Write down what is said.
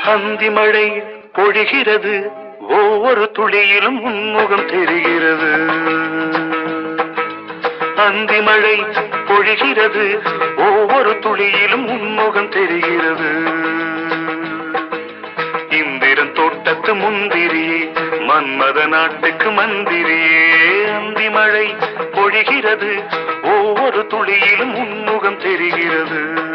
அந்தி மழை பொழிகிறது, ஒவ்வொரு துளியிலும் உன்முகம் தெரிகிறது. அந்தி மழை பொழிகிறது, ஒவ்வொரு துளியிலும் உன்முகம் தெரிகிறது. இந்திரன் தோட்டத்து முந்திரியே, மன்மத நாட்டுக்கு மந்திரியே. அந்தி மழை பொழிகிறது, ஒவ்வொரு துளியிலும் உன்முகம் தெரிகிறது.